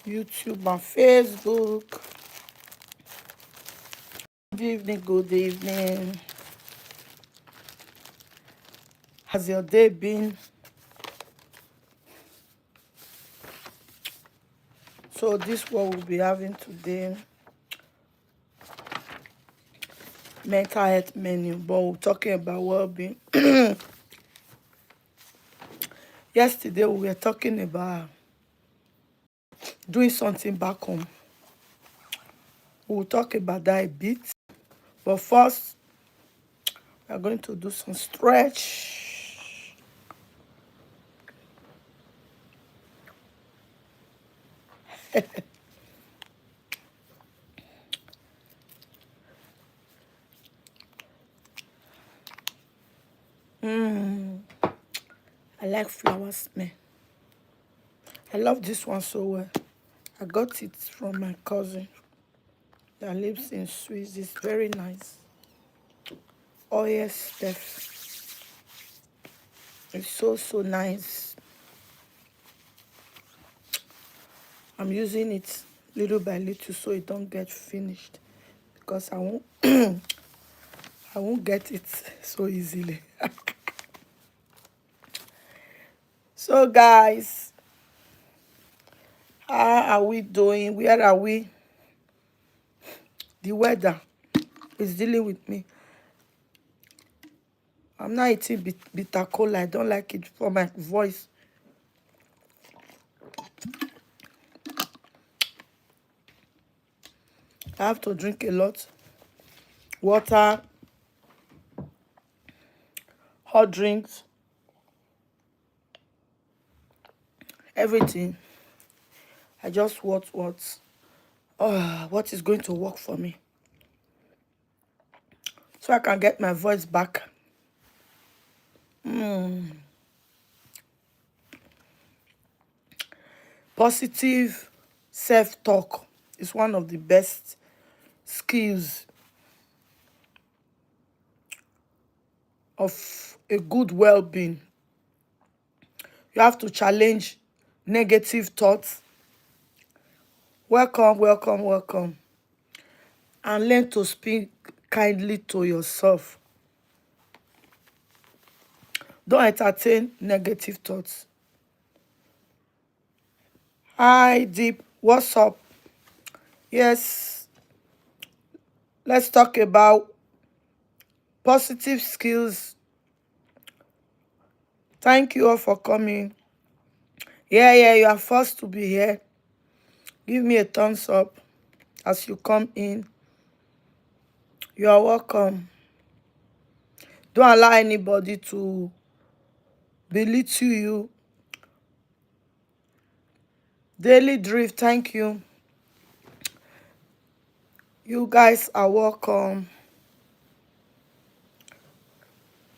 YouTube and Facebook. Good evening, good evening. How's your day been? So this what we'll be having today. Mental health menu, but we're talking about well-being. Yesterday we were talking about doing something back home. We'll talk about that a bit. But first, we're going to do some stretch. I like flower smell. I love this one so well. I got it from my cousin that lives in Swiss. It's very nice. Oh yes, Steph. It's so nice. I'm using it little by little so it don't get finished because I won't I won't get it so easily. So guys, how are we doing? Where are we? The weather is dealing with me. I'm not eating bitter cola. I don't like it for my voice. I have to drink a lot. Water, hot drinks, everything. I just want what is going to work for me so I can get my voice back. Positive self-talk is one of the best skills of a good well-being. You have to challenge negative thoughts. Welcome, welcome, welcome. And learn to speak kindly to yourself. Don't entertain negative thoughts. Hi, Deep. What's up? Yes, let's talk about positive skills. Thank you all for coming. Yeah, you are forced to be here. Give me a thumbs up as you come in. You are welcome. Don't allow anybody to belittle you. Daily Drift, thank you. You guys are welcome.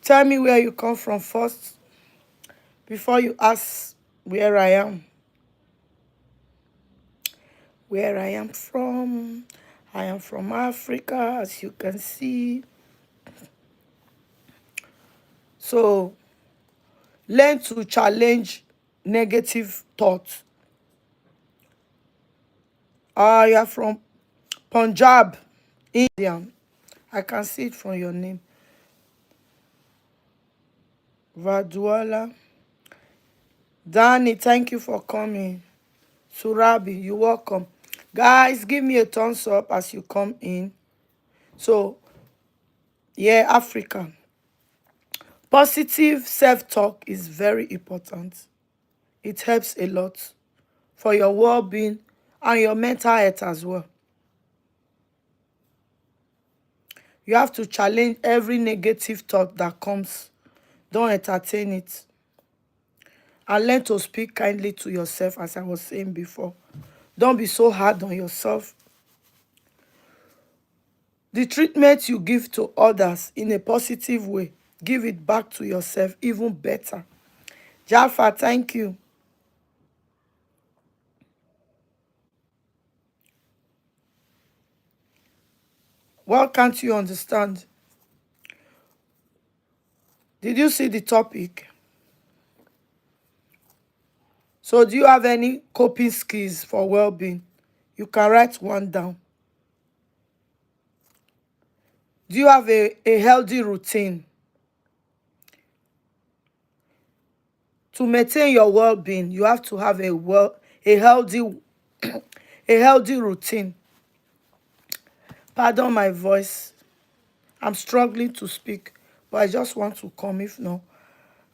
Tell me where you come from first before you ask where I am. Where I am from. I am from Africa, as you can see. So, learn to challenge negative thoughts. You are from Punjab, India. I can see it from your name. Vaduala. Danny, thank you for coming. Surabi, you're welcome. Guys, give me a thumbs up as you come in. So, yeah, Africa. Positive self-talk is very important. It helps a lot for your well-being and your mental health as well. You have to challenge every negative thought that comes. Don't entertain it. And learn to speak kindly to yourself, as I was saying before. Don't be so hard on yourself. The treatment you give to others in a positive way, give it back to yourself even better. Jaffa, thank you. What can't you understand? Did you see the topic? So do you have any coping skills for well-being? You can write one down. Do you have a healthy routine? To maintain your well-being, you have to have a healthy a healthy routine. Pardon my voice. I'm struggling to speak, but I just want to come. If not,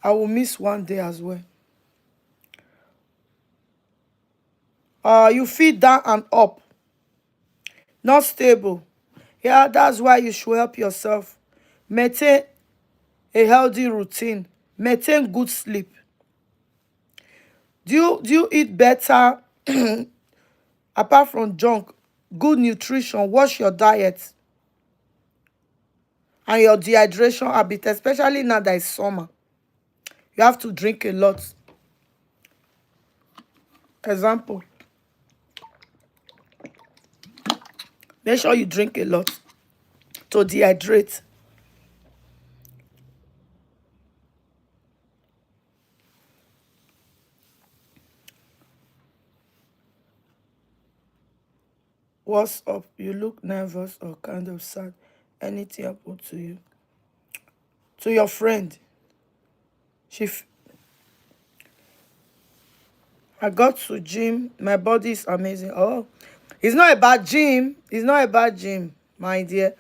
I will miss one day as well. You feel down and up, not stable. Yeah, that's why you should help yourself. Maintain a healthy routine. Maintain good sleep. Do you eat better apart from junk? Good nutrition. Watch your diet and your dehydration habit, especially now that it's summer. You have to drink a lot. Example, make sure you drink a lot to dehydrate. What's up? You look nervous or kind of sad. Anything happened to you? To your friend. She f- I got to gym. My body is amazing. Oh, it's not about gym. It's not about gym, my dear.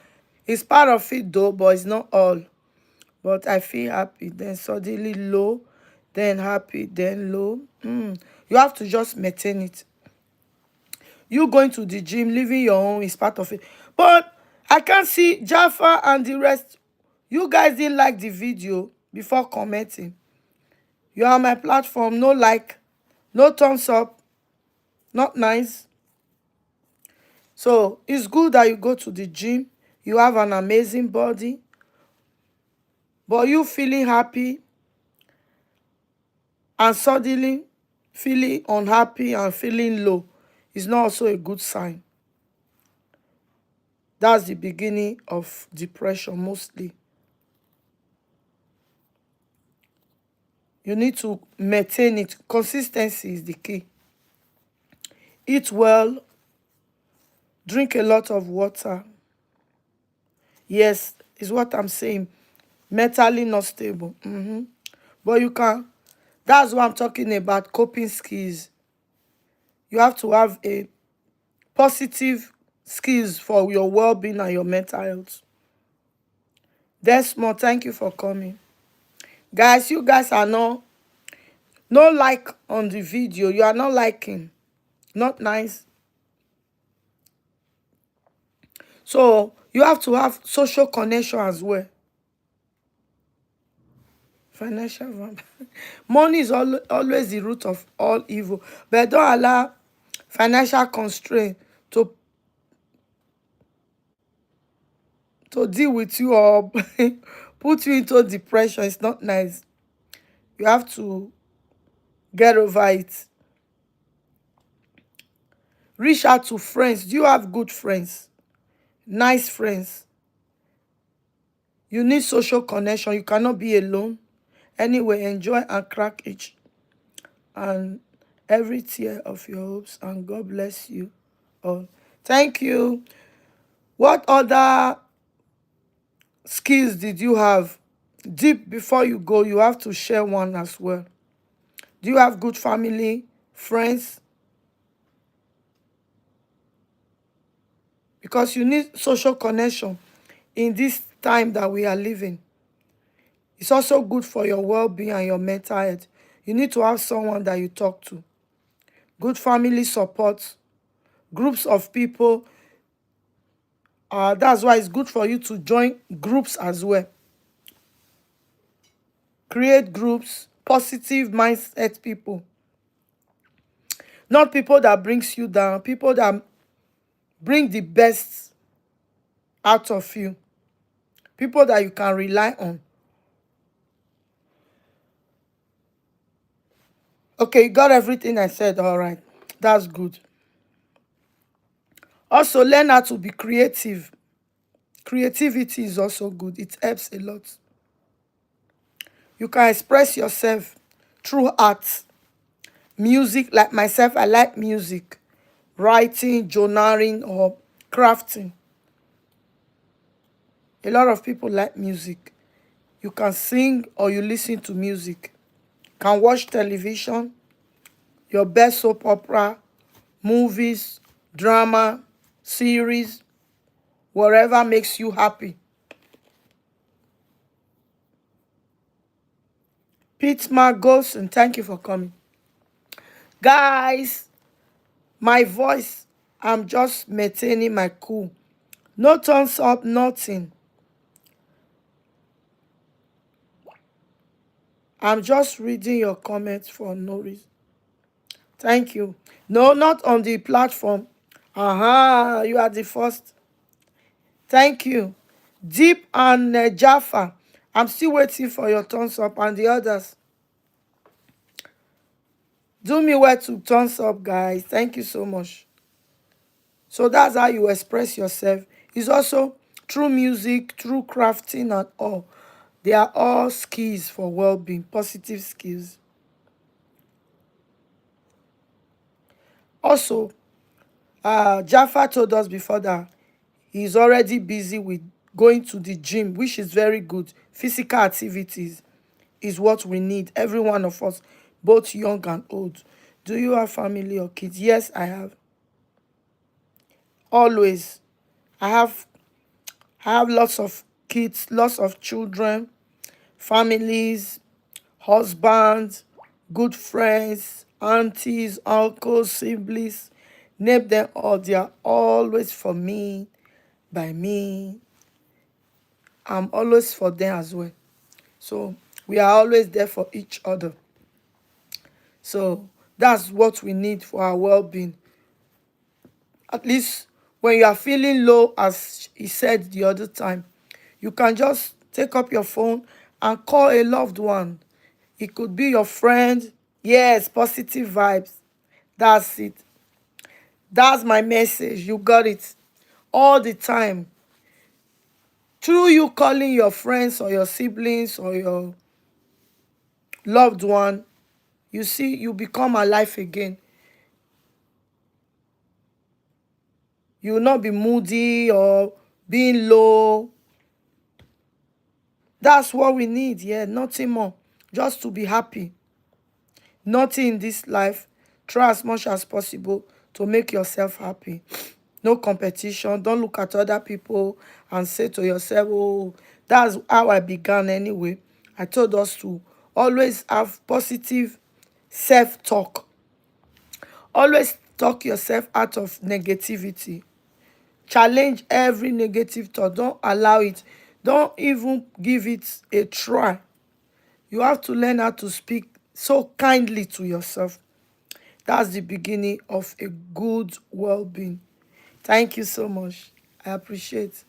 It's part of it though, but it's not all. But I feel happy, then suddenly low, then happy, then low. You have to just maintain it. You going to the gym, leaving your home is part of it. But I can't see Jaffa and the rest. You guys didn't like the video before commenting. You are on my platform, no like, no thumbs up, not nice. So it's good that you go to the gym. You have an amazing body. But you feeling happy and suddenly feeling unhappy and feeling low is not also a good sign. That's the beginning of depression mostly. You need to maintain it. Consistency is the key. Eat well, drink a lot of water. Yes, is what I'm saying. Mentally not stable. But you can. That's what I'm talking about, coping skills. You have to have a positive skills for your well-being and your mental health. Desmond, thank you for coming. Guys, you guys are no like on the video. You are not liking. Not nice. So you have to have social connection as well. Financial money is always the root of all evil. But don't allow financial constraint to deal with you or put you into depression. It's not nice. You have to get over it. Reach out to friends. Do you have good friends? Nice friends. You need social connection. You cannot be alone. Anyway, enjoy and crack each and every tear of your hopes, and God bless you all. Thank you. What other skills did you have? Deep, before you go, you have to share one as well. Do you have good family, friends? Because you need social connection in this time that we are living. It's also good for your well-being and your mental health. You need to have someone that you talk to. Good family support, groups of people. That's why it's good for you to join groups as well. Create groups, positive mindset people. Not people that brings you down, people that bring the best out of you. People that you can rely on. Okay, you got everything I said. All right. That's good. Also, learn how to be creative. Creativity is also good. It helps a lot. You can express yourself through art. Music, like myself, I like music, writing, journaling, or crafting. A lot of people like music. You can sing or you listen to music. You can watch television, your best soap opera, movies, drama, series, whatever makes you happy. Pitma Ghost, and thank you for coming. Guys, my voice, I'm just maintaining my cool. No thumbs up, nothing. I'm just reading your comments for no reason. Thank you. No, not on the platform. You are the first. Thank you. Deep and Jaffa. I'm still waiting for your thumbs up and the others. Do me well to thumbs up, guys. Thank you so much. So that's how you express yourself. It's also through music, through crafting and all. They are all skills for well-being, positive skills. Also, Jaffa told us before that he's already busy with going to the gym, which is very good. Physical activities is what we need, every one of us, both young and old. Do you have family or kids? Yes, I have. Always. I have I have lots of kids, lots of children, families, husbands, good friends, aunties, uncles, siblings. Name them all. They are always for me, by me. I'm always for them as well. So we are always there for each other. So that's what we need for our well-being. At least when you are feeling low, as he said the other time, you can just take up your phone and call a loved one. It could be your friend. Yes, positive vibes. That's it. That's my message. You got it. All the time. Through you calling your friends or your siblings or your loved one, you see, you become alive again. You will not be moody or being low. That's what we need, yeah, nothing more. Just to be happy. Nothing in this life. Try as much as possible to make yourself happy. No competition. Don't look at other people and say to yourself, oh, that's how I began anyway. I told us to always have positive self-talk. Always talk yourself out of negativity. Challenge every negative thought. Don't allow it. Don't even give it a try. You have to learn how to speak so kindly to yourself. That's the beginning of a good well-being. Thank you so much. I appreciate.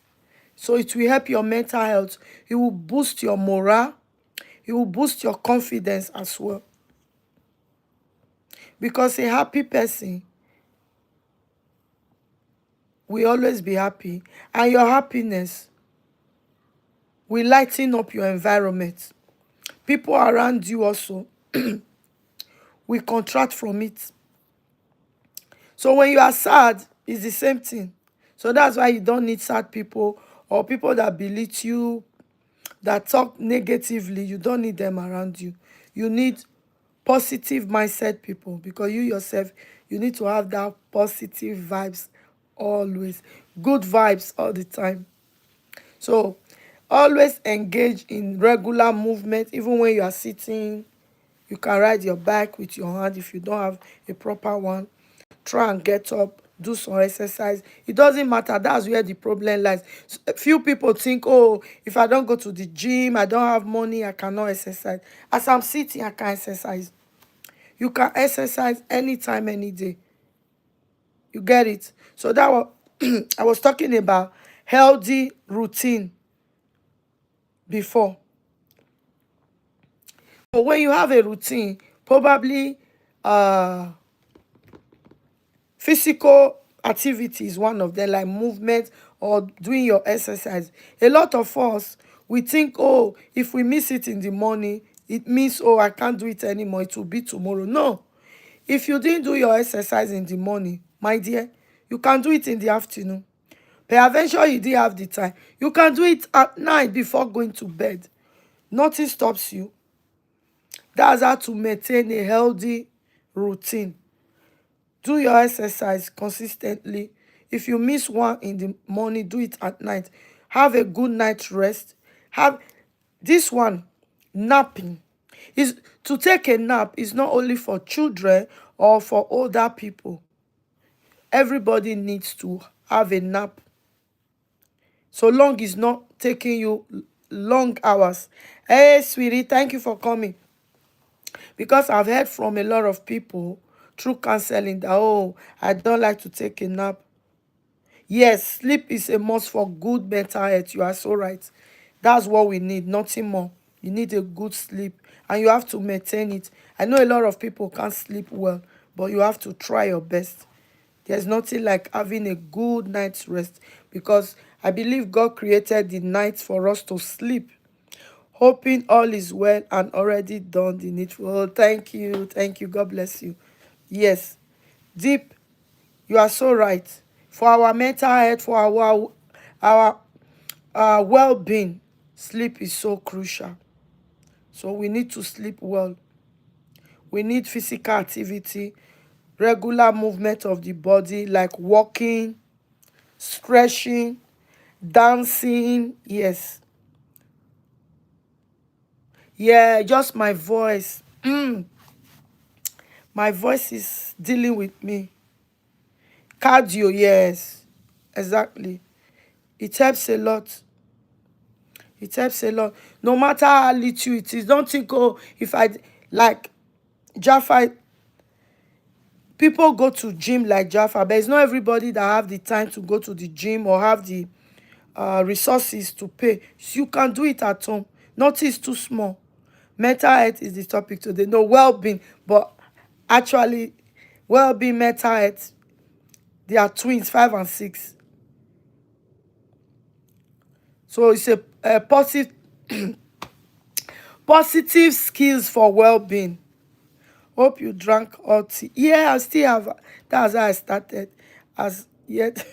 So it will help your mental health. It will boost your morale. It will boost your confidence as well. Because a happy person will always be happy. And your happiness will lighten up your environment. People around you also will contract from it. So when you are sad, it's the same thing. So that's why you don't need sad people or people that belittle you, that talk negatively. You don't need them around you. You need positive mindset people, because you yourself, you need to have that positive vibes always. Good vibes all the time. So always engage in regular movement. Even when you are sitting, you can ride your bike with your hand if you don't have a proper one. Try and get up, do some exercise. It doesn't matter. That's where the problem lies. So, a few people think, oh, if I don't go to the gym, I don't have money, I cannot exercise. As I'm sitting, I can exercise. You can exercise anytime, any day. You get it? So that was I was talking about healthy routine before. But when you have a routine, probably uh physical activity is one of them, like movement or doing your exercise. A lot of us, we think, oh, if we miss it in the morning, it means, oh, I can't do it anymore. It will be tomorrow. No, If you didn't do your exercise in the morning, my dear, you can do it in the afternoon. Peradventure you didn't have the time, you can do it at night before going to bed. Nothing stops you. That's how to maintain a healthy routine. Do your exercise consistently. If you miss one in the morning, do it at night. Have a good night's rest. Have this one, napping. Is to take a nap is not only for children or for older people. Everybody needs to have a nap. So long it's not taking you long hours. Hey, sweetie, thank you for coming. Because I've heard from a lot of people through counseling that, oh, I don't like to take a nap. Yes, sleep is a must for good mental health. You are so right. That's what we need, nothing more. You need a good sleep and you have to maintain it. I know a lot of people can't sleep well, but you have to try your best. There's nothing like having a good night's rest because I believe God created the night for us to sleep. Hoping all is well and already done the needful. Oh, thank you. Thank you. God bless you. Yes. Deep, you are so right. For our mental health, for our well-being, sleep is so crucial. So we need to sleep well. We need physical activity, regular movement of the body, like walking, stretching, dancing. Yes. Yeah, just my voice. My voice is dealing with me. Cardio, yes. Exactly. It helps a lot. It helps a lot. No matter how little it is. Don't think, oh, if I like Jaffa, people go to gym like Jaffa, but it's not everybody that have the time to go to the gym or have the resources to pay. So you can do it at home. Nothing is too small. Mental health is the topic today. No, well-being, but actually, well-being, mental health, they are twins, 5 and 6. So it's a positive skills for well-being. Hope you drank hot tea. Yeah, I still have. That's how I started. As yet,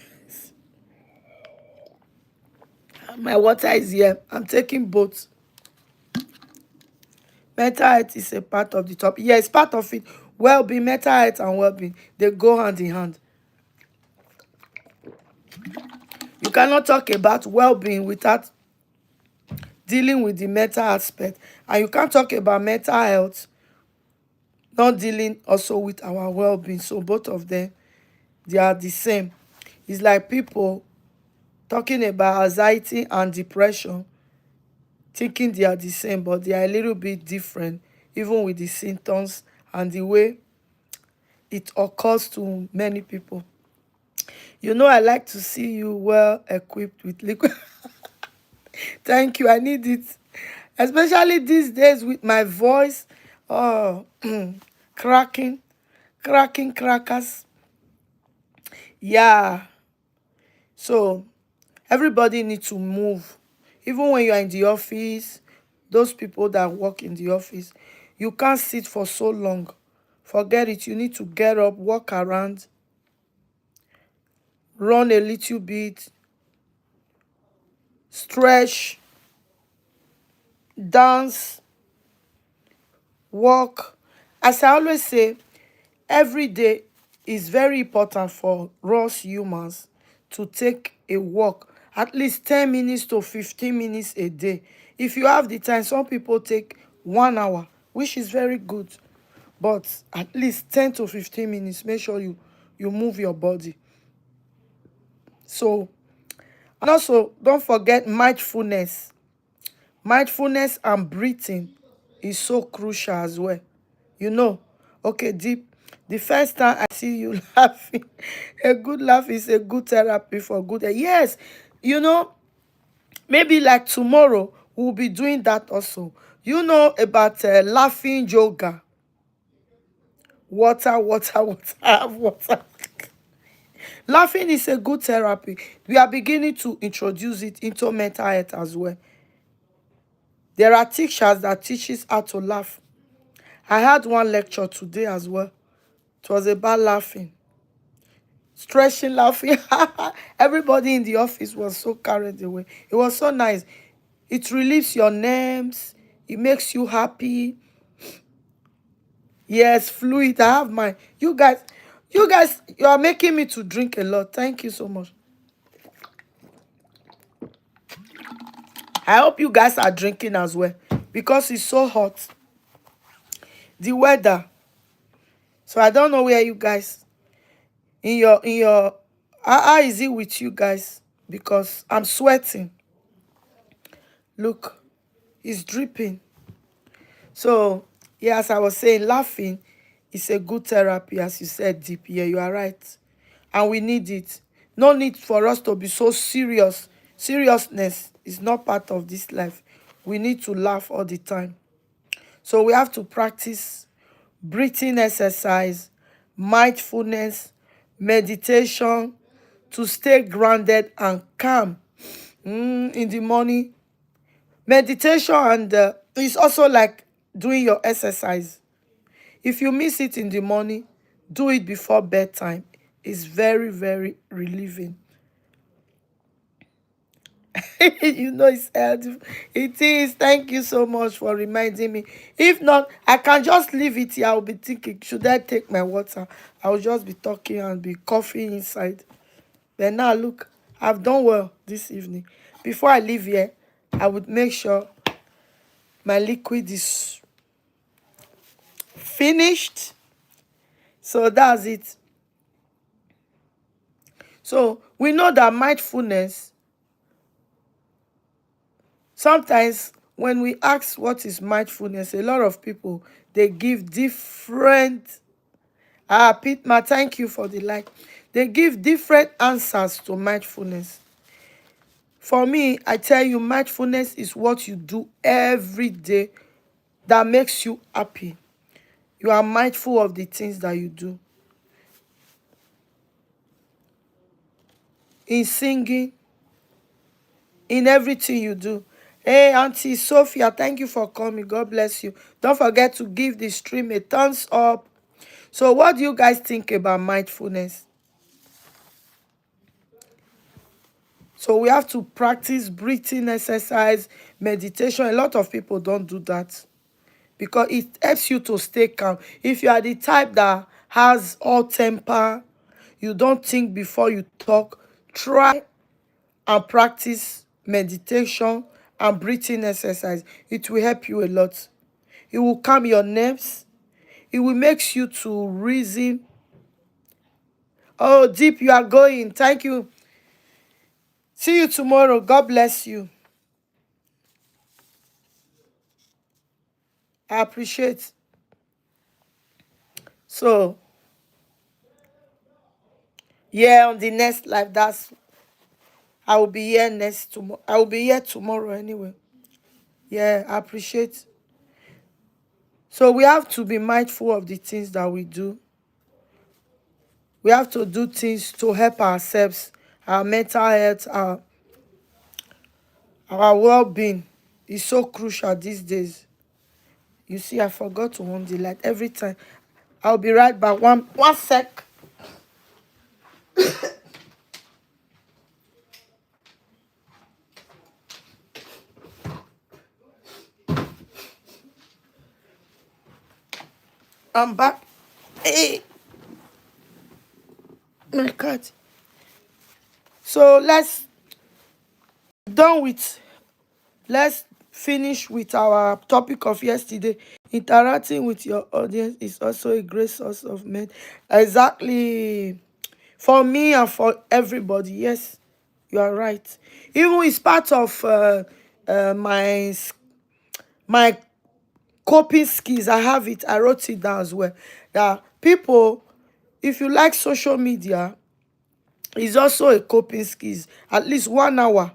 my water is here. I'm taking both. Mental health is a part of the topic. Yeah, it's part of it. Well-being, mental health, and well-being, they go hand in hand. You cannot talk about well-being without dealing with the mental aspect, and you can't talk about mental health not dealing also with our well-being. So both of them, they are the same. It's like people talking about anxiety and depression, thinking they are the same, but they are a little bit different, even with the symptoms and the way it occurs to many people. You know, I like to see you well equipped with liquid. Thank you. I need it, especially these days with my voice. Oh, cracking, cracking crackers. Yeah. So everybody needs to move. Even when you are in the office, those people that work in the office, you can't sit for so long. Forget it. You need to get up, walk around, run a little bit, stretch, dance, walk. As I always say, every day is very important for us humans to take a walk at least 10 minutes to 15 minutes a day. If you have the time, some people take 1 hour, which is very good. But at least 10 to 15 minutes, make sure you move your body. So, and also don't forget mindfulness. Mindfulness and breathing is so crucial as well. You know, okay, deep. The first time I see you laughing, a good laugh is a good therapy for good. Yes, you know, maybe like tomorrow we'll be doing that also. You know about laughing yoga. Water, water, water, have water. Laughing is a good therapy. We are beginning to introduce it into mental health as well. There are teachers that teaches how to laugh. I had one lecture today as well. It was about laughing, stretching, laughing. Everybody in the office was so carried away. It was so nice. It relieves your nerves. It makes you happy. Yes, fluid. I have mine. You guys, you are making me to drink a lot. Thank you so much. I hope you guys are drinking as well because it's so hot. The weather. So I don't know where you guys in your how is it with you guys? Because I'm sweating. Look, it's dripping. So yeah, as I was saying, laughing is a good therapy, as you said, deep. Yeah, you are right. And we need it. No need for us to be so serious. Seriousness is not part of this life. We need to laugh all the time. So we have to practice breathing exercise, mindfulness, meditation to stay grounded and calm in the morning. Meditation and it's also like doing your exercise. If you miss it in the morning, do it before bedtime. It's very, very relieving. You know it's healthy. It is. Thank you so much for reminding me. If not, I can just leave it here. I'll be thinking, should I take my water? I'll just be talking and be coughing inside. But now look, I've done well this evening. Before I leave here, I would make sure my liquid is finished. So that's it. So we know that mindfulness, sometimes when we ask what is mindfulness, a lot of people, they give different Pitma, thank you for the like. They give different answers to mindfulness. For me, I tell you, mindfulness is what you do every day that makes you happy. You are mindful of the things that you do. In singing, in everything you do. Hey, Auntie Sophia, thank you for coming. God bless you. Don't forget to give the stream a thumbs up. So what do you guys think about mindfulness? So we have to practice breathing exercise, meditation. A lot of people don't do that because it helps you to stay calm. If you are the type that has all temper, you don't think before you talk, try and practice meditation and breathing exercise. It will help you a lot. It will calm your nerves. It will make you to reason. Oh, Deep, you are going. Thank you. See you tomorrow. God bless you. I appreciate. So, yeah, on the next live, I will be here next tomorrow. I will be here tomorrow anyway. Yeah, I appreciate. So we have to be mindful of the things that we do. We have to do things to help ourselves, our mental health, our well-being is so crucial these days. You see, I forgot to on the light every time. I'll be right back. One sec. I'm back. Hey, my cat. So done with let's finish with our topic of yesterday. Interacting with your audience is also a great source of men. Exactly. For me and for everybody. Yes, you are right. Even it's part of my coping skills. I have it. I wrote it down as well. That people, if you like social media, is also a coping skills. At least 1 hour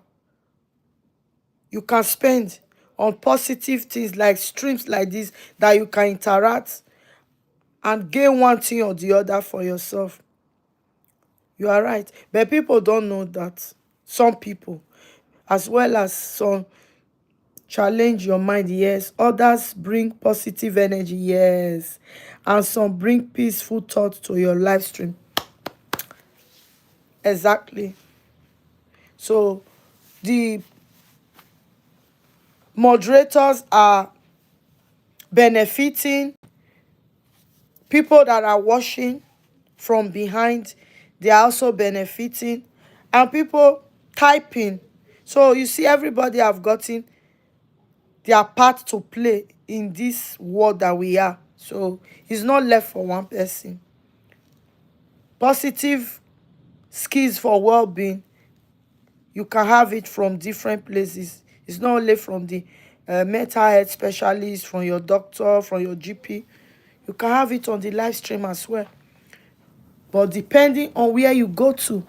you can spend on positive things like streams like this that you can interact and gain one thing or the other for yourself. You are right. But people don't know that. Some people, as well as some challenge your mind, yes. Others bring positive energy, yes. And some bring peaceful thoughts to your live stream. Exactly. So the moderators are benefiting, people that are watching from behind, they are also benefiting, and people typing. So you see, everybody have gotten their part to play in this world that we are. So it's not left for one person. Positive skills for well-being, you can have it from different places. It's not only from the mental health specialist, from your doctor, from your GP. You can have it on the live stream as well. But depending on where you go to,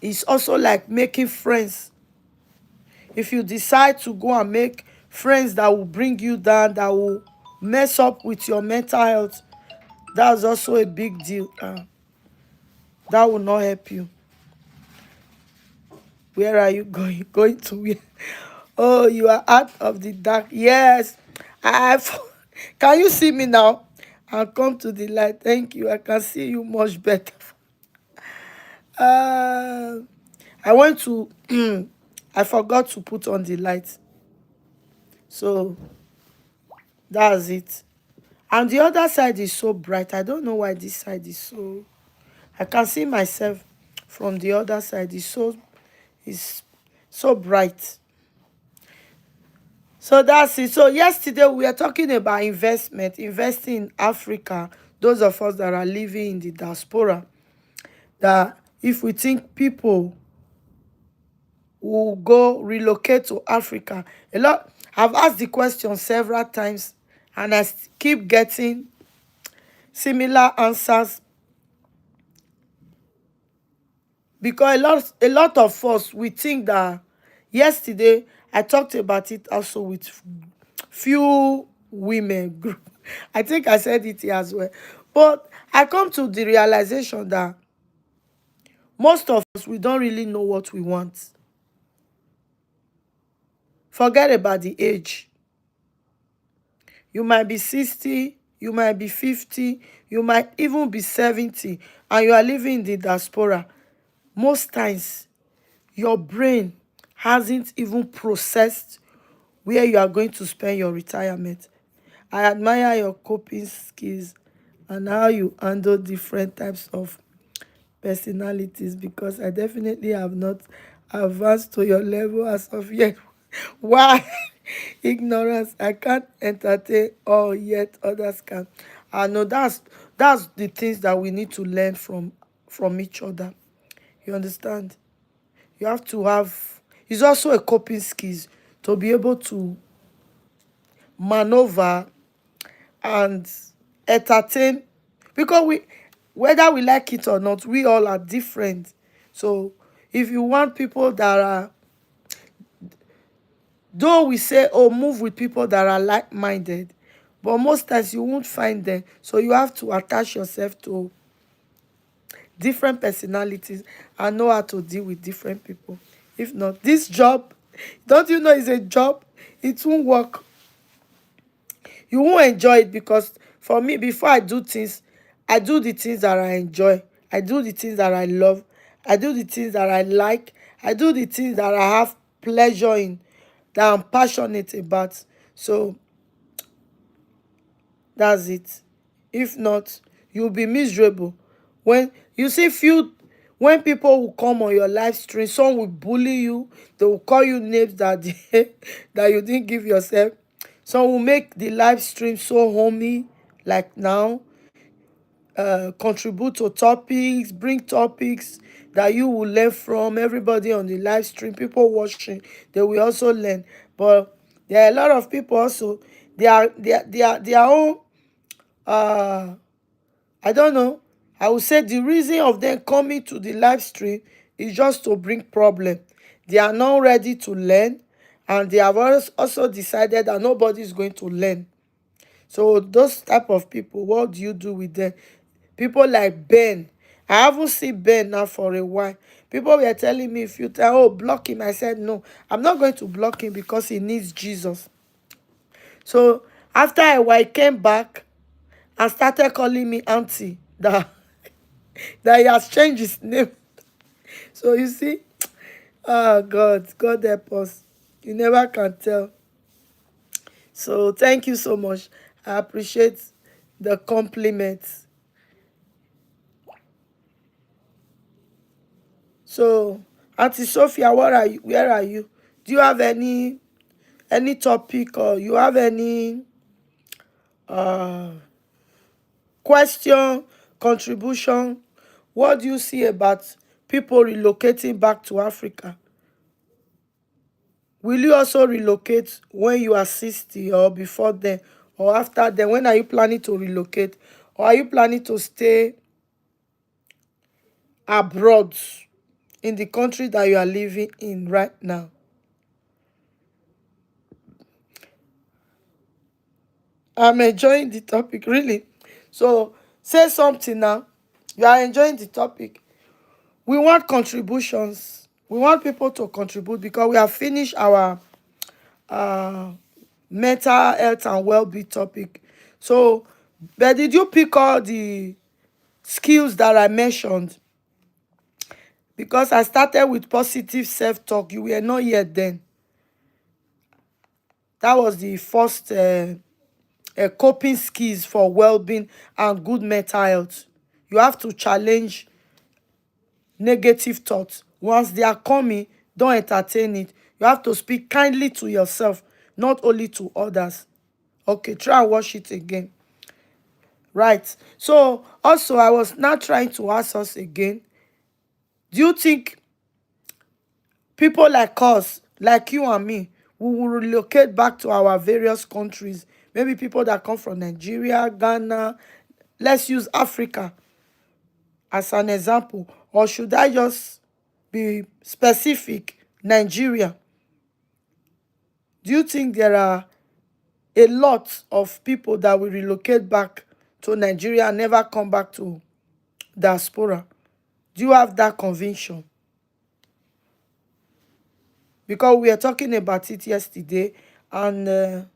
it's also like making friends. If you decide to go and make friends that will bring you down, that will mess up with your mental health, that's also a big deal. That will not help you. Where are you going? Going to where? Oh, you are out of the dark. Yes. I've can you see me now? I'll come to the light. Thank you. I can see you much better. Uh, I went to I forgot to put on the light. So that's it. And the other side is so bright. I don't know why this side is so, I can see myself from the other side. It's so bright. So that's it. So yesterday we were talking about investment, investing in Africa. Those of us that are living in the diaspora, that if we think people will go relocate to Africa, a lot. I've asked the question several times, and I keep getting similar answers, because a lot of us, we think that, yesterday I talked about it also with few women group. I think I said it here as well. But I come to the realization that most of us, we don't really know what we want. Forget about the age. You might be 60, you might be 50, you might even be 70, and you are living in the diaspora. Most times, your brain hasn't even processed where you are going to spend your retirement. I admire your coping skills and how you handle different types of personalities, because I definitely have not advanced to your level as of yet. Why? Ignorance. I can't entertain all, yet others can. I know that's the things that we need to learn from each other. You understand? You have to have, it's also a coping skills to be able to maneuver and entertain, because we, whether we like it or not, we all are different. So if you want people that are, though we say, oh, move with people that are like-minded, but most times you won't find them. So you have to attach yourself to different personalities and know how to deal with different people. If not, this job, don't you know, it's a job? It won't work. You won't enjoy it, because for me, before I do things, I do the things that I enjoy. I do the things that I love. I do the things that I like. I do the things that I have pleasure in, that I'm passionate about. So that's it. If not, you'll be miserable. When you see few, when people will come on your live stream, some will bully you, they will call you names that that you didn't give yourself. Some will make the live stream so homey, like now, contribute to topics, bring topics that you will learn from. Everybody on the live stream, people watching, they will also learn. But there are a lot of people also, their own, uh I don't know, I would say the reason of them coming to the live stream is just to bring problem. They are not ready to learn, and they have also decided that nobody is going to learn. So those type of people, what do you do with them? People like Ben, I haven't seen Ben now for a while. People were telling me, if you tell, oh, block him. I said, no, I'm not going to block him because he needs Jesus. So after a while, he came back and started calling me auntie, that he has changed his name. So you see, oh God help us. You never can tell. So thank you so much. I appreciate the compliments. So, Auntie Sophia, what are you? Where are you? Do you have any topic, or you have any uh question, contribution? What do you see about people relocating back to Africa? Will you also relocate when you are 60, or before then, or after then? When are you planning to relocate? Or are you planning to stay abroad in the country that you are living in right now? I'm enjoying the topic, really. So say something now. You are enjoying the topic. We want contributions. We want people to contribute because we have finished our uh, mental health and well-being topic. So, but did you pick all the skills that I mentioned? Because I started with positive self-talk. You were not yet then. That was the first coping skills for well-being and good mental health. You have to challenge negative thoughts. Once they are coming, don't entertain it. You have to speak kindly to yourself, not only to others. Okay, try and watch it again. Right. So also, I was now trying to ask us again, do you think people like us, like you and me, we will relocate back to our various countries? Maybe people that come from Nigeria, Ghana, let's use Africa as an example. Or should I just be specific, Nigeria? Do you think there are a lot of people that will relocate back to Nigeria and never come back to diaspora? Do you have that conviction? Because we were talking about it yesterday, and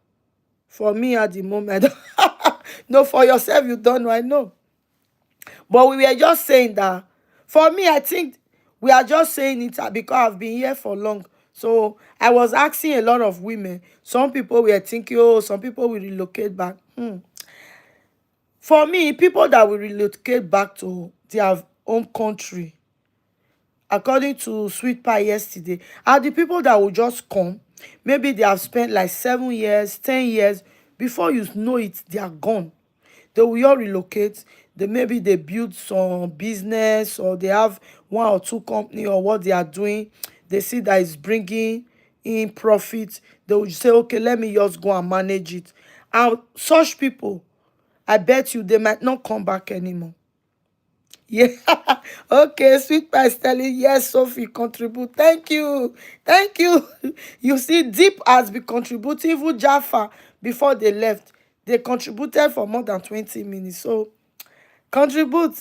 for me at the moment, no, for yourself, you don't know, I know. But we were just saying that, for me, I think we are just saying it because I've been here for long. So I was asking a lot of women. Some people were thinking, oh, some people will relocate back. For me, people that will relocate back to their home country, according to Sweet Pie yesterday, are the people that will just come. Maybe they have spent like 7 years, 10 years. Before you know it, they are gone. They will all relocate. Maybe they build some business, or they have one or two company, or what they are doing. They see that it's bringing in profit. They will say, okay, let me just go and manage it. And such people, I bet you they might not come back anymore. Yeah. Okay, Sweet Pie is telling, yes, Sophie, contribute. Thank you. Thank you. You see, Deep has been contributing. Even Jaffa, before they left, they contributed for more than 20 minutes. So, contribute.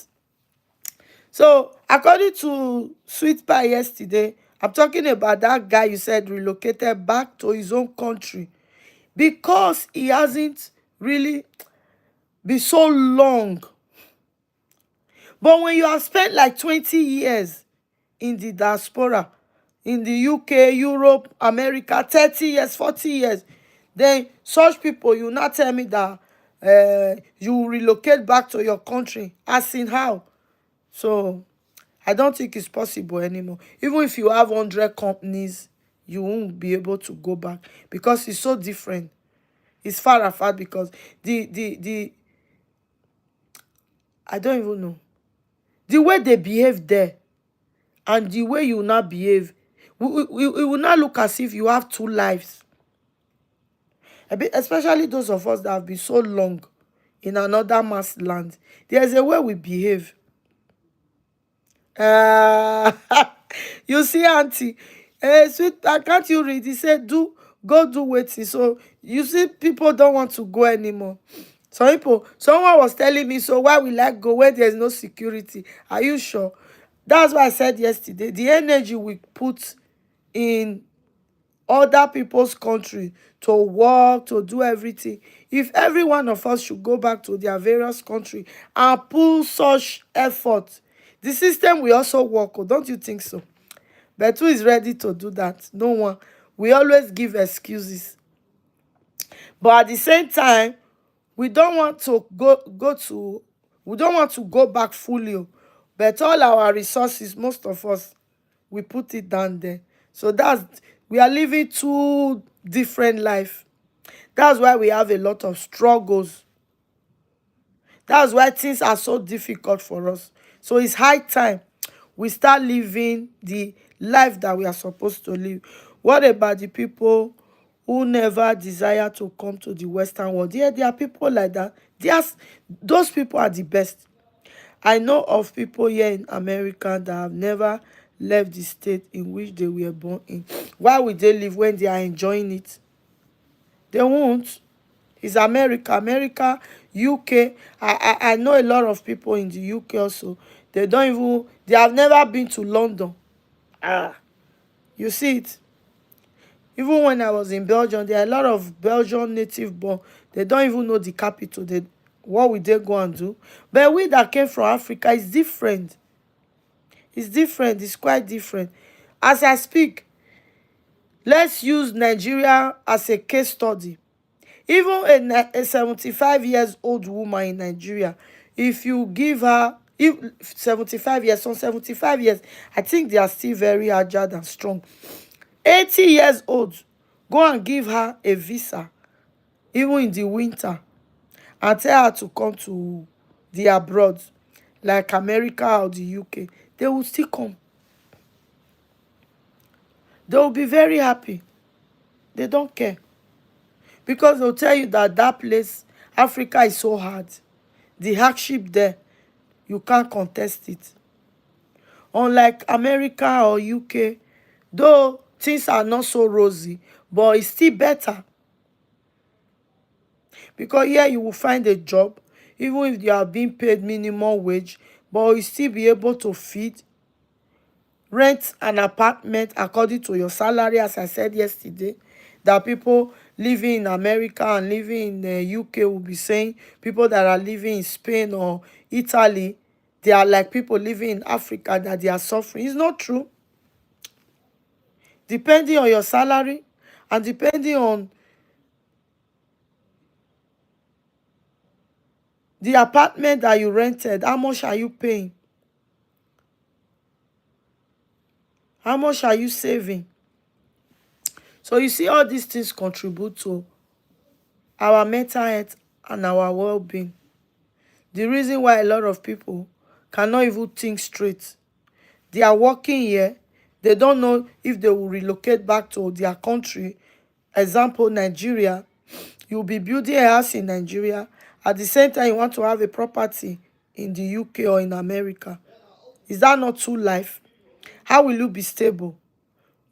So, according to Sweet Pie yesterday, I'm talking about that guy you said relocated back to his own country because he hasn't really been so long. But when you have spent like 20 years in the diaspora, in the UK, Europe, America, 30 years, 40 years, then such people, you not tell me that you relocate back to your country. As in how? So I don't think it's possible anymore. Even if you have 100 companies, you won't be able to go back because it's so different. It's far apart because the I don't even know. The way they behave there and the way you now behave, we will not look as if you have two lives. Especially those of us that have been so long in another man's land. There's a way we behave. Uh, you see, auntie, sweet, can't you read? He said, go do waiting. So you see, people don't want to go anymore. Some people, someone was telling me, so why will I go where there's no security? Are you sure? That's why I said yesterday, the energy we put in other people's country to work, to do everything. If every one of us should go back to their various country and pull such effort, the system will also work. Oh, don't you think so? But who is ready to do that? No one. We always give excuses. But at the same time, we don't want to we don't want to go back fully. Oh. But all our resources, most of us, we put it down there. So we are living two different life. That's why we have a lot of struggles. That's why things are so difficult for us. So it's high time we start living the life that we are supposed to live. What about the people who never desire to come to the Western world? Yeah, there are people like that. Those people are the best. I know of people here in America that have never left the state in which they were born in. Why would they live when they are enjoying it? They won't. It's America. America, UK. I know a lot of people in the UK also. They have never been to London. Ah, you see it. Even when I was in Belgium, there are a lot of Belgian native born. They don't even know the capital. What will they go and do? But we that came from Africa is different. It's different. It's quite different. As I speak, let's use Nigeria as a case study. Even a 75 years old woman in Nigeria, if you give her, if 75 years, some 75 years, I think they are still very agile and strong. 80 years old, go and give her a visa, even in the winter, and tell her to come to the abroad, like America or the UK. They will still come. They will be very happy. They don't care. Because they'll tell you that that place, Africa, is so hard. The hardship there, you can't contest it. Unlike America or UK, though things are not so rosy, but it's still better. Because here you will find a job, even if you are being paid minimum wage, but you still be able to feed, rent an apartment according to your salary, as I said yesterday, that people living in America and living in the UK will be saying people that are living in Spain or Italy, they are like people living in Africa, that they are suffering. It's not true. Depending on your salary and depending on the apartment that you rented, how much are you paying? How much are you saving? So you see, all these things contribute to our mental health and our well-being. The reason why a lot of people cannot even think straight. They are working here. They don't know if they will relocate back to their country. Example, Nigeria. You'll be building a house in Nigeria. At the same time, you want to have a property in the UK or in America. Is that not true life? How will you be stable?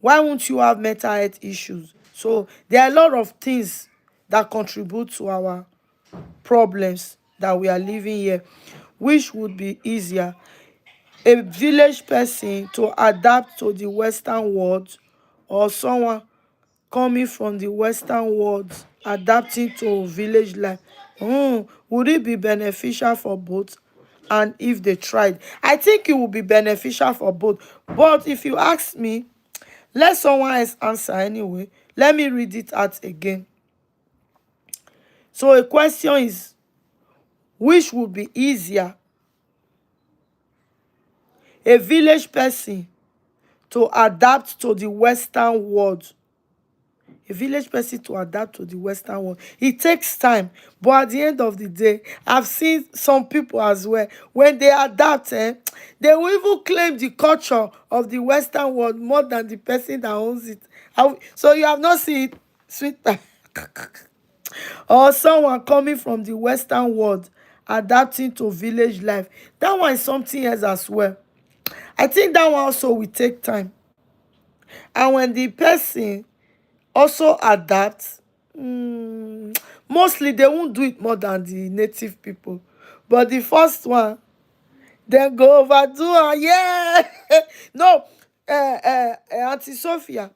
Why won't you have mental health issues? So there are a lot of things that contribute to our problems that we are living here, which would be easier. A village person to adapt to the Western world, or someone coming from the Western world adapting to village life. Would it be beneficial for both? And if they tried, I think it would be beneficial for both. But if you ask me, let someone else answer anyway. Let me read it out again. So a question is, which would be easier? A village person to adapt to the Western world. A village person to adapt to the Western world. It takes time. But at the end of the day, I've seen some people as well. When they adapt, they will even claim the culture of the Western world more than the person that owns it. So you have not seen it, sweetheart. Or someone coming from the Western world adapting to village life. That one is something else as well. I think that one also will take time. And when the person also adapts, Mostly they won't do it more than the native people, but the first one, then go overdo am. Yeah. No, Auntie Sophia,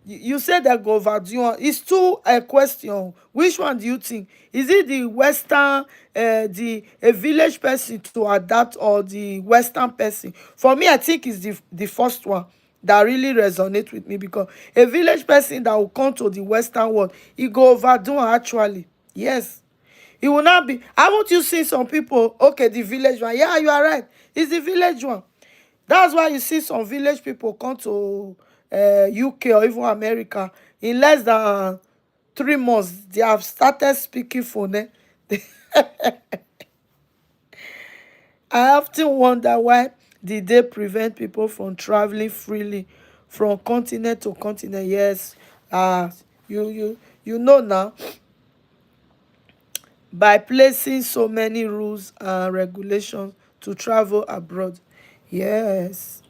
you said they go overdo am. It's two question. Which one do you think? Is it the western, the a village person to adapt, or the western person? For me, I think it's the first one that really resonate with me, because a village person that will come to the western world, he go overdo am actually. Yes. It will not be. Haven't you seen some people? Okay, the village one. Yeah, you are right. It's the village one. That's why you see some village people come to UK or even America in less than 3 months. They have started speaking phone. I often wonder, why did they prevent people from traveling freely from continent to continent? Yes, you know now, by placing so many rules and regulations to travel abroad. Yes,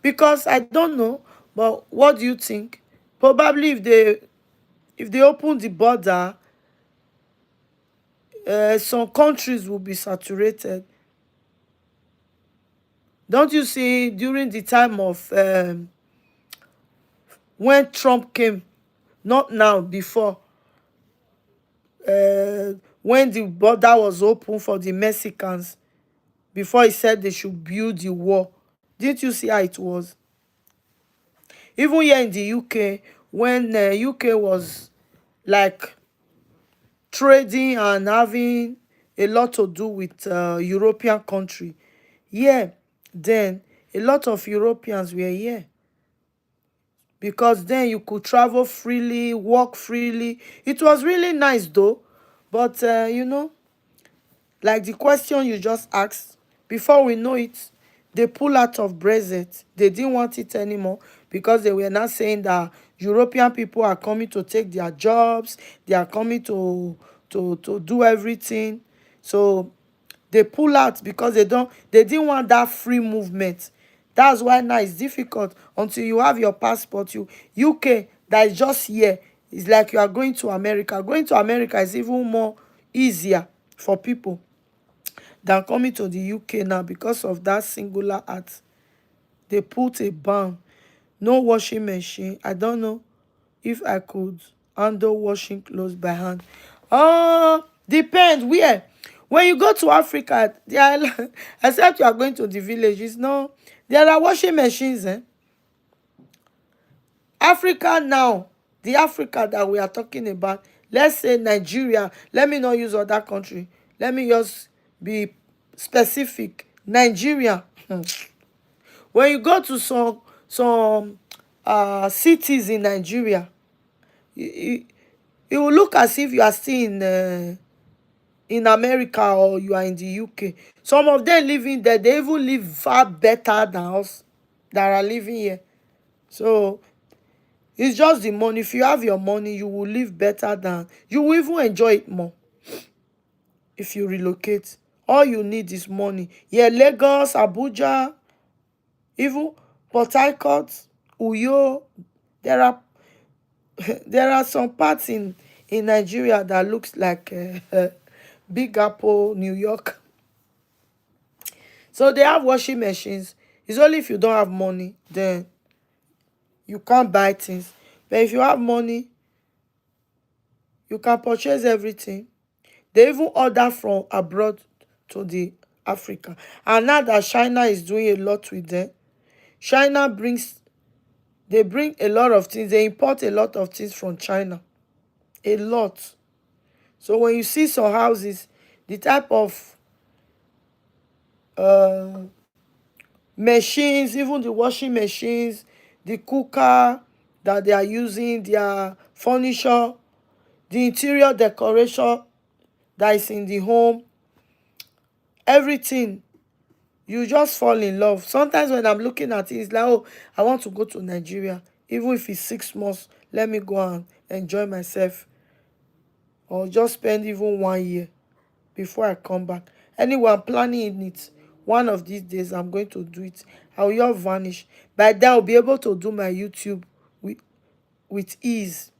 because I don't know, but what do you think? Probably if they open the border, some countries will be saturated. Don't you see, during the time of when Trump came, not now, before, uh, when the border was open for the Mexicans, before he said they should build the wall. Didn't you see how it was? Even here in the UK, when UK was like trading and having a lot to do with European country, yeah, then a lot of Europeans were here, because then you could travel freely, walk freely. It was really nice though, but like the question you just asked, before we know it, they pull out of Brexit. They didn't want it anymore, because they were not saying that European people are coming to take their jobs, they are coming to do everything. So they pull out, because they didn't want that free movement. That's why now it's difficult until you have your passport. UK, that is just here. It's like you are going to America. Going to America is even more easier for people than coming to the UK now, because of that singular act. They put a ban. No washing machine. I don't know if I could handle washing clothes by hand. Depends where. When you go to Africa, they are, except you are going to the villages, no, there are washing machines. Africa now, the Africa that we are talking about, let's say Nigeria, let me not use other country, let me just be specific. Nigeria. When you go to some cities in Nigeria, it, it will look as if you are still in America, or you are in the UK. Some of them living there, they even live far better than us that are living here. So it's just the money. If you have your money, you will live better than, you will even enjoy it more if you relocate. All you need is money. Yeah, Lagos, Abuja, even Port Harcourt, Uyo. There are there are some parts in Nigeria that looks like Big Apple, New York. So they have washing machines. It's only if you don't have money, then you can't buy things. But if you have money, you can purchase everything. They even order from abroad to the Africa. And now that China is doing a lot with them, China brings they bring a lot of things. They import a lot of things from China. A lot. So when you see some houses, the type of uh, machines, even the washing machines, the cooker that they are using, their furniture, the interior decoration that is in the home, everything, you just fall in love. Sometimes when I'm looking at it, it's like, oh, I want to go to Nigeria. Even if it's 6 months, let me go and enjoy myself, or just spend even 1 year before I come back. Anyway, I'm planning it. One of these days, I'm going to do it. I will just vanish. By then, I'll be able to do my YouTube with ease.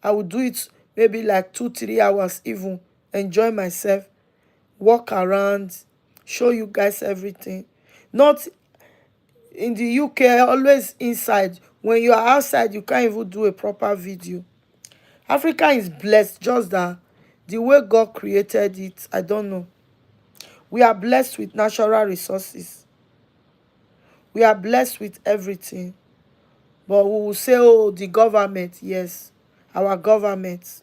I will do it maybe like 2 3 hours, even enjoy myself, walk around, show you guys everything. Not in the UK, always inside. When you are outside, you can't even do a proper video. Africa is blessed, just that the way God created it, I don't know. We are blessed with natural resources. We are blessed with everything. But we will say, oh, the government, yes, our government.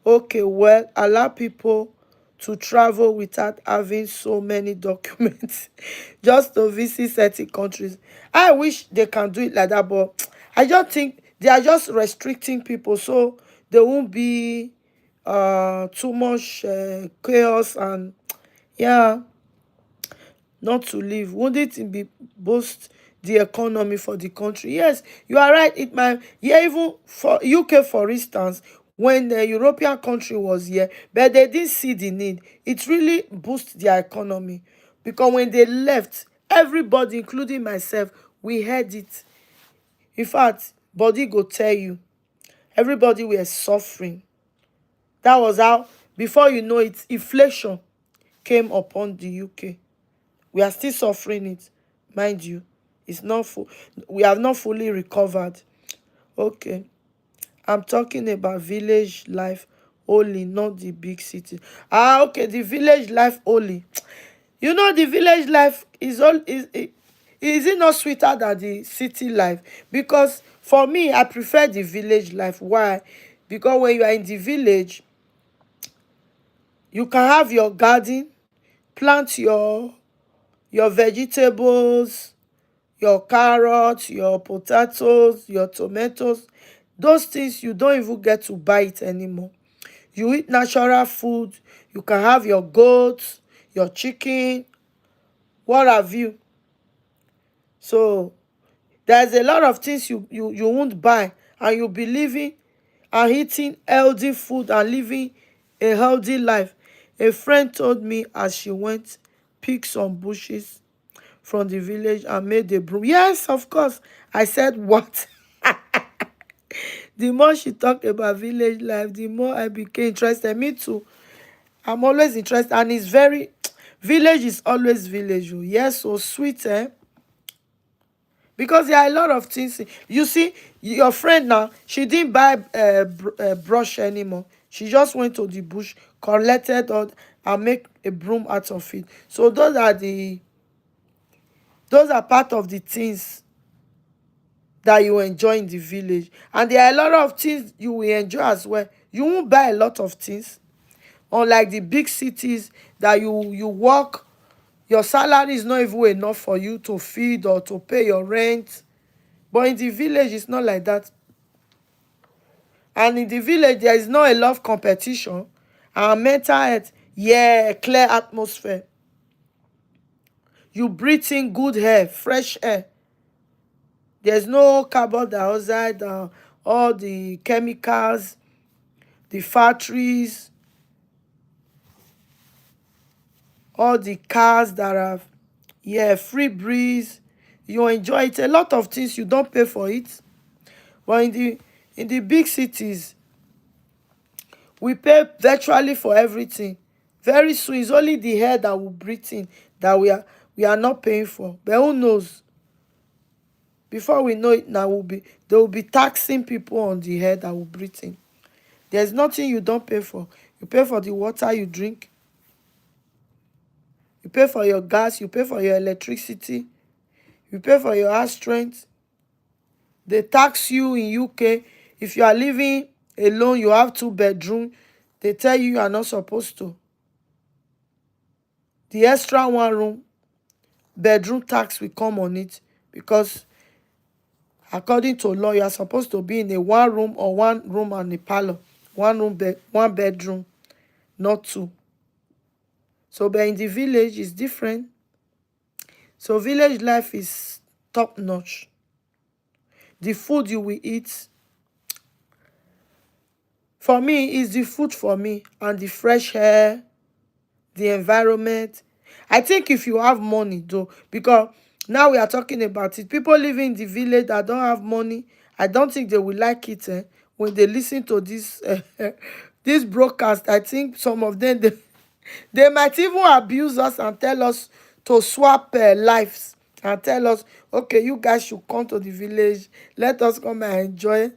Okay, well, allow people to travel without having so many documents just to visit certain countries. I wish they can do it like that, but I just think they are just restricting people so there won't be too much chaos, and yeah, not to live. Wouldn't it be boost the economy for the country? Yes, you are right. It might, yeah, even for UK, for instance, when the European country was here, but they didn't see the need. It really boost their economy, because when they left, everybody, including myself, we heard it. In fact, body go tell you, everybody were suffering. That was how, before you know it, inflation came upon the UK. We are still suffering it, mind you. It's not full. We have not fully recovered. Okay, I'm talking about village life only, not the big city. Ah, okay, the village life only. You know, the village life is all is it not sweeter than the city life? Because for me, I prefer the village life. Why? Because when you are in the village, you can have your garden, plant your vegetables, your carrots, your potatoes, your tomatoes. Those things you don't even get to buy it anymore. You eat natural food. You can have your goats, your chicken, what have you. So there's a lot of things you won't buy, and you'll be living and eating healthy food and living a healthy life. A friend told me as she went pick some bushes from the village and made a broom. Yes, of course. I said, what? The more she talked about village life, the more I became interested. Me too. I'm always interested. And it's very, village is always village. Oh. Yes, so sweet, eh? Because there are a lot of things. You see, your friend now, she didn't buy a brush anymore. She just went to the bush, collected all, and make a broom out of it. So those are part of the things that you enjoy in the village. And there are a lot of things you will enjoy as well. You won't buy a lot of things, unlike the big cities that you work, your salary is not even enough for you to feed or to pay your rent. But in the village, it's not like that. And in the village, there is not a lot of competition. And mental health, yeah, clear atmosphere. You breathe in good air, fresh air. There's no carbon dioxide, all the chemicals, the factories, all the cars that have, yeah, free breeze. You enjoy it. A lot of things you don't pay for it. But in the big cities, we pay virtually for everything. Very soon, it's only the air that we breathe in that we are not paying for. But who knows? Before we know it, now they will be taxing people on the air that we breathe in. There's nothing you don't pay for. You pay for the water you drink. You pay for your gas. You pay for your electricity. You pay for your house rent. They tax you in UK. If you are living alone, you have 2 bedroom. They tell you are not supposed to. The extra 1 room bedroom tax will come on it, because according to law, you are supposed to be in a 1 room or 1 room and a parlor. 1 bedroom, not 2. So, but in the village, it's different. So, village life is top notch. The food you will eat, for me, is the food for me, and the fresh air, the environment. I think if you have money, though, because now we are talking about it, people living in the village that don't have money, I don't think they will like it, eh? when they listen to this this broadcast, I think some of them they might even abuse us and tell us to swap lives, and tell us, okay, you guys should come to the village, let us come and enjoy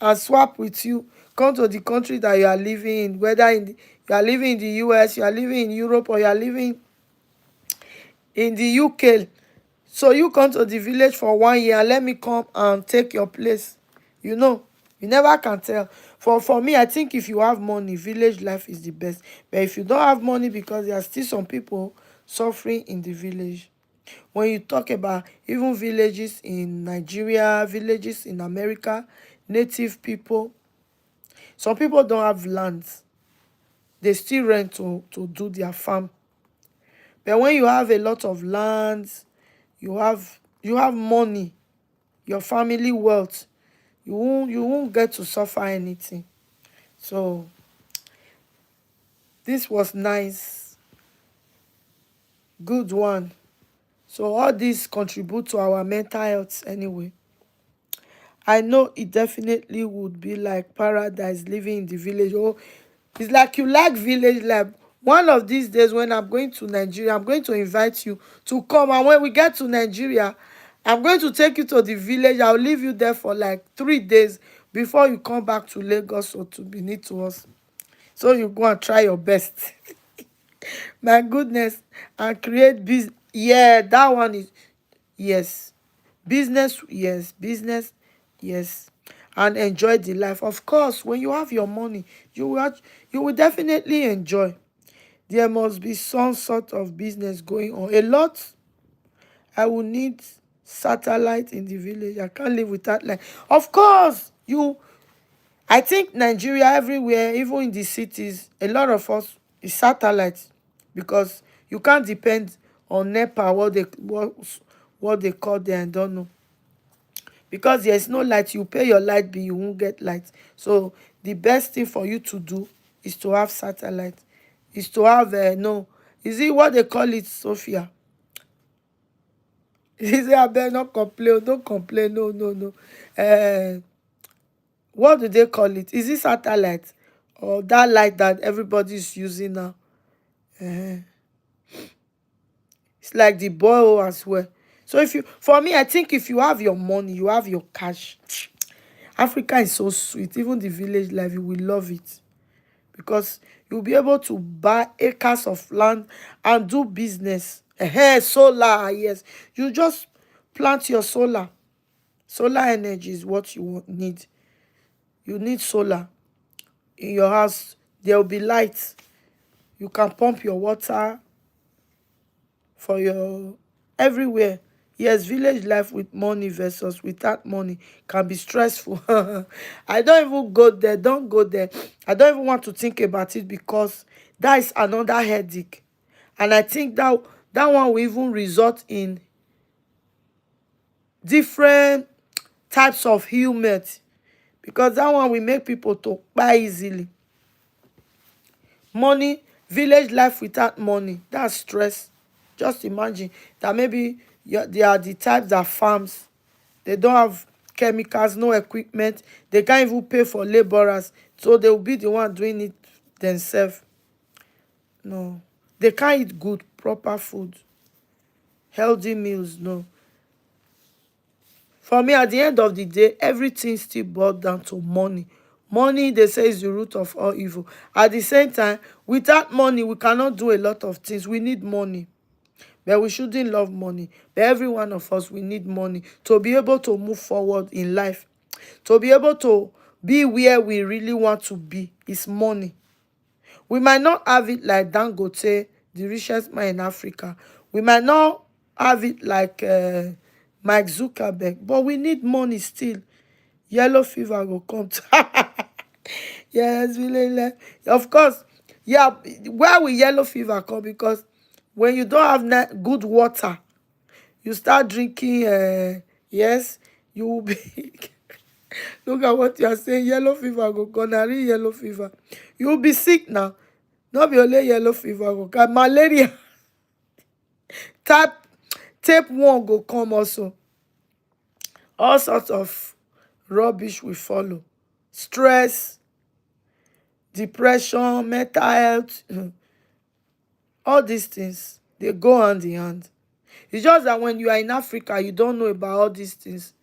and swap with you. Come to the country that you are living in, whether you are living in the US, you are living in Europe, or you are living in the UK. So you come to the village for 1 year and let me come and take your place. You know, you never can tell. For me, I think if you have money, village life is the best. But if you don't have money, because there are still some people suffering in the village. When you talk about even villages in Nigeria, villages in America, native people, some people don't have lands. They still rent to do their farm. But when you have a lot of lands, you have money, your family wealth, you won't get to suffer anything. So this was nice, good one. So all this contribute to our mental health anyway. I know it definitely would be like paradise living in the village. Oh, it's like you like village life. One of these days when I'm going to Nigeria, I'm going to invite you to come. And when we get to Nigeria, I'm going to take you to the village. I'll leave you there for like 3 days before you come back to Lagos or to Benin to us. So you go and try your best. My goodness. And create business. Yeah, that one is, yes. Business, yes. Business, yes. And enjoy the life. Of course, when you have your money, you will definitely enjoy. There must be some sort of business going on. A lot. I will need satellite in the village. I can't live without light. Of course, I think Nigeria everywhere, even in the cities, a lot of us is satellite, because you can't depend on NEPA, what they call there, I don't know. Because there's no light, you pay your light bill, you won't get light. So the best thing for you to do is to have satellite. Is to have no, is it what they call it, Sophia? He say, I better not complain, don't complain, no, no, no. Uh, what do they call it? Is it satellite or that light that everybody is using now? uh it's like the boil as well. So if you for me, I think if you have your money, you have your cash, Africa is so sweet. Even the village life, you will love it, because you'll be able to buy acres of land and do business. Solar, yes. You just plant your solar. Solar energy is what you need. You need solar in your house. There will be light. You can pump your water for your everywhere. Yes, village life with money versus without money can be stressful. I don't even go there. Don't go there. I don't even want to think about it, because that is another headache. And I think that one will even result in different types of humor, because that one will make people to buy easily. Money, village life without money, that's stress. Just imagine that maybe they are the types that farms, they don't have chemicals, no equipment, they can't even pay for laborers, so they will be the one doing it themselves. No, they can't eat good proper food, healthy meals, no. For me, at the end of the day, everything still boils down to money. Money, they say, is the root of all evil. At the same time, without money, we cannot do a lot of things. We need money. But we shouldn't love money. But every one of us, we need money to be able to move forward in life. To be able to be where we really want to be is money. We might not have it like Dangote, the richest man in Africa. We might not have it like Mike Zuckerberg, but we need money still. Yellow fever go come. Yes, really. Of course, yeah. Where will yellow fever come? Because when you don't have good water, you start drinking. Yes, you will be. Look at what you are saying. Yellow fever go gonorrhea, yellow fever. You will be sick now. Not be only yellow fever go come. Malaria, type tape 1 go come also. All sorts of rubbish will follow. stress, depression, mental health, all these things, they go hand in hand. It's just that when you are in Africa, you don't know about all these things.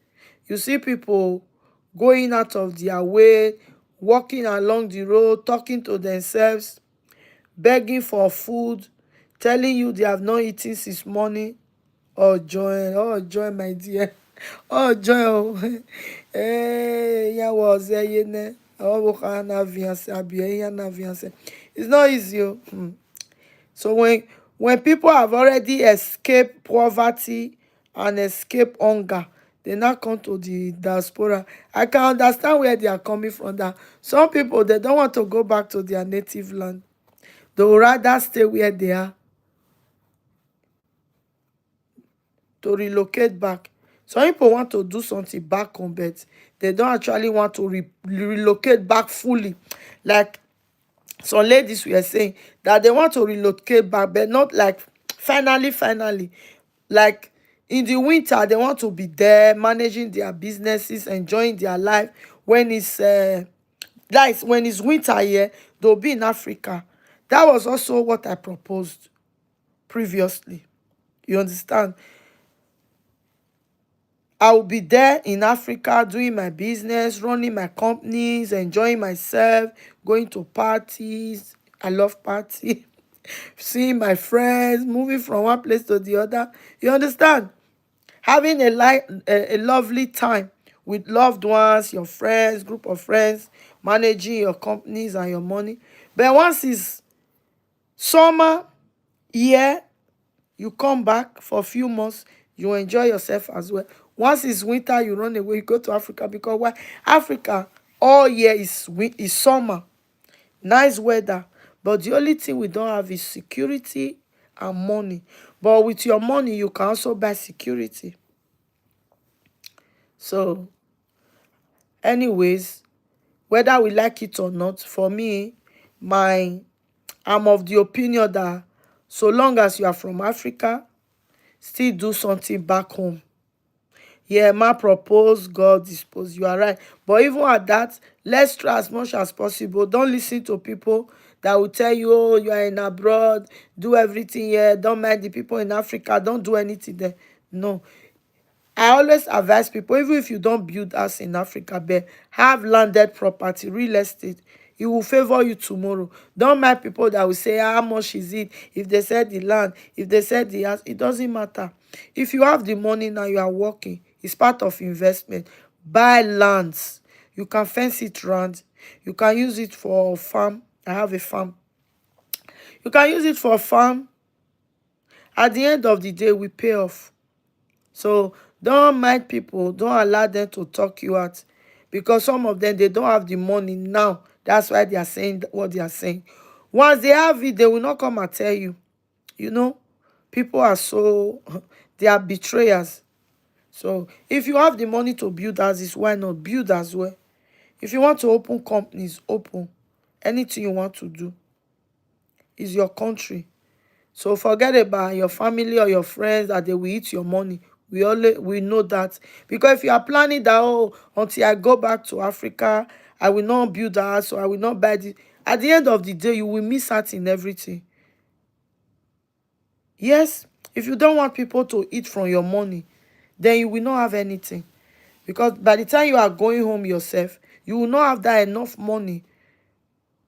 You see people going out of their way, walking along the road, talking to themselves, begging for food, telling you they have not eaten since morning. Oh joy, my dear. Oh joy, oh. Yeah, was there, oh, na fiance, abi, na fiance. It's not easy. Oh. So when people have already escaped poverty and escaped hunger, they now come to the diaspora. I can understand where they are coming from. That some people, they don't want to go back to their native land. They would rather stay where they are to relocate back. Some people want to do something back home, but they don't actually want to relocate back fully. Like some ladies were saying that they want to relocate back, but not like finally. Like in the winter, they want to be there managing their businesses, enjoying their life. When it's like when it's winter here, they'll be in Africa. That was also what I proposed previously. You understand? I will be there in Africa doing my business, running my companies, enjoying myself, going to parties. I love party. Seeing my friends, moving from one place to the other. You understand? Having a lovely time with loved ones, your friends, group of friends, managing your companies and your money. But once it's summer, year, you come back for a few months, you enjoy yourself as well. Once it's winter, you run away, you go to Africa, because why? Africa all year is summer, nice weather, but the only thing we don't have is security and money. But with your money, you can also buy security. So anyways, whether we like it or not, for me, my I'm of the opinion that so long as you are from Africa, still do something back home. Yeah, man propose, God dispose. You are right. But even at that, let's try as much as possible. Don't listen to people that will tell you, oh, you are in abroad, do everything here, don't mind the people in Africa, don't do anything there. No. I always advise people, even if you don't build house in Africa, but have landed property, real estate, it will favor you tomorrow. Don't mind people that will say, "Ah, how much is it?" If they said the land, if they said the house, it doesn't matter. If you have the money now, you are working, it's part of investment. Buy lands. You can fence it round. You can use it for farm. I have a farm. You can use it for farm. At the end of the day, we pay off. So don't mind people, don't allow them to talk you out, because some of them, they don't have the money now. That's why they are saying what they are saying. Once they have it, they will not come and tell you. You know, people are so they are betrayers. So if you have the money to build houses, why not build as well? If you want to open companies, open. Anything you want to do is your country. So forget about your family or your friends that they will eat your money. We know that, because if you are planning that, oh, until I go back to Africa, I will not build a house, or I will not buy this. At the end of the day, you will miss out in everything. Yes, if you don't want people to eat from your money, then you will not have anything. Because by the time you are going home yourself, you will not have that enough money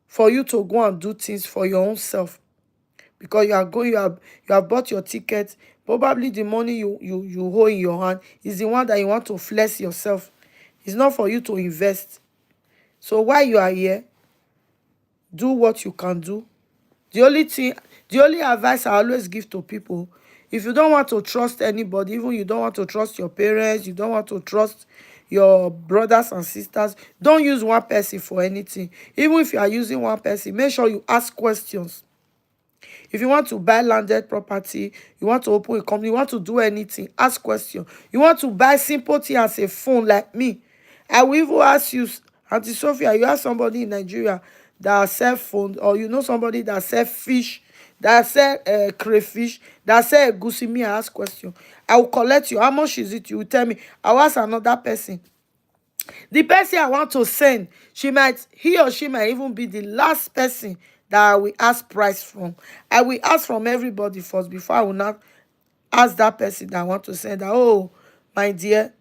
for you to go and do things for your own self. Because you have bought your ticket. Probably the money you hold in your hand is the one that you want to flex yourself. It's not for you to invest. So while you are here, do what you can do. The only advice I always give to people, if you don't want to trust anybody, even you don't want to trust your parents, you don't want to trust your brothers and sisters, don't use one person for anything. Even if you are using one person, make sure you ask questions. If you want to buy landed property, you want to open a company, you want to do anything, ask question. You want to buy simple thing as a phone like me, I will even ask you, Auntie Sophia, you have somebody in Nigeria that sell phone, or you know somebody that sell fish, that sell crayfish, that sell egusi. Me, I ask question. I will collect you. How much is it? You will tell me. I will ask another person. The person I want to send, he or she might even be the last person that I will ask price from. I will ask from everybody first before I will not ask that person that I want to send that, oh, my dear,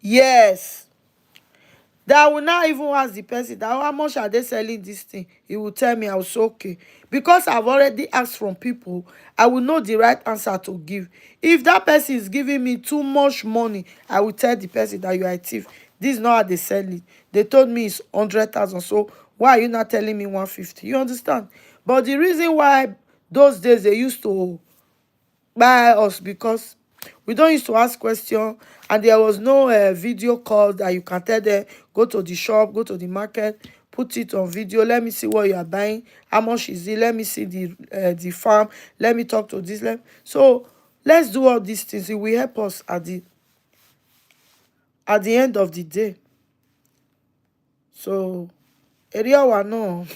yes. That I will not even ask the person that, oh, how much are they selling this thing? He will tell me, I will say, okay. Because I've already asked from people, I will know the right answer to give. If that person is giving me too much money, I will tell the person that you are a thief. This is not how they sell it. They told me it's 100,000. So why are you not telling me 150? You understand? But the reason why those days they used to by us, because we don't used to ask question, and there was no video call that you can tell them, go to the shop, go to the market, put it on video, let me see what you are buying, how much is it, let me see the farm, let me talk to this. So let's do all these things. It will help us at the end of the day. So area one no.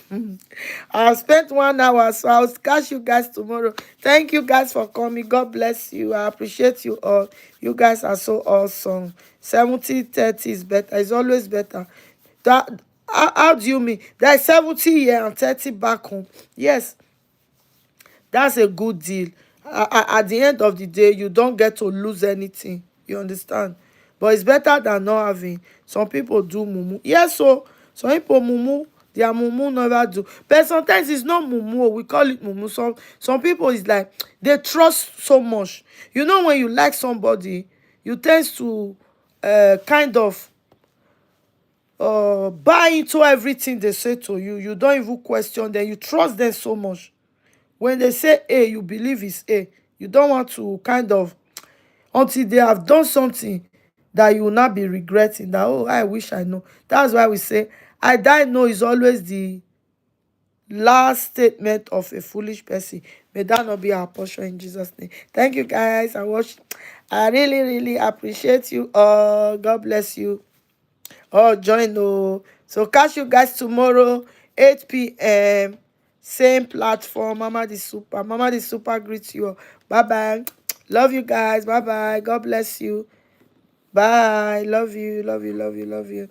I spent 1 hour, so I'll catch you guys tomorrow. Thank you guys for coming. God bless you. I appreciate you all. You guys are so awesome. 70-30 is better. It's always better. That how do you mean? There's 70 here and 30 back home. Yes, that's a good deal. At the end of the day, you don't get to lose anything. You understand? But it's better than not having. Some people do mumu. Yes, so some people mumu, their mumu never do. But sometimes it's not mumu. We call it mumu. Some people is like they trust so much. You know, when you like somebody, you tend to kind of buy into everything they say to you. You don't even question them. You trust them so much. When they say A, you believe it's A. You don't want to kind of, until they have done something that you will not be regretting that, oh, I wish I know. That's why we say, I die know is always the last statement of a foolish person. May that not be our portion in Jesus' name. Thank you, guys. I really, really appreciate you all. God bless you. Oh, join. Oh. So catch you guys tomorrow, 8 p.m. Same platform. Mama the Super greets you. Bye bye. Love you guys. Bye bye. God bless you. Bye. Love you. Love you. Love you. Love you.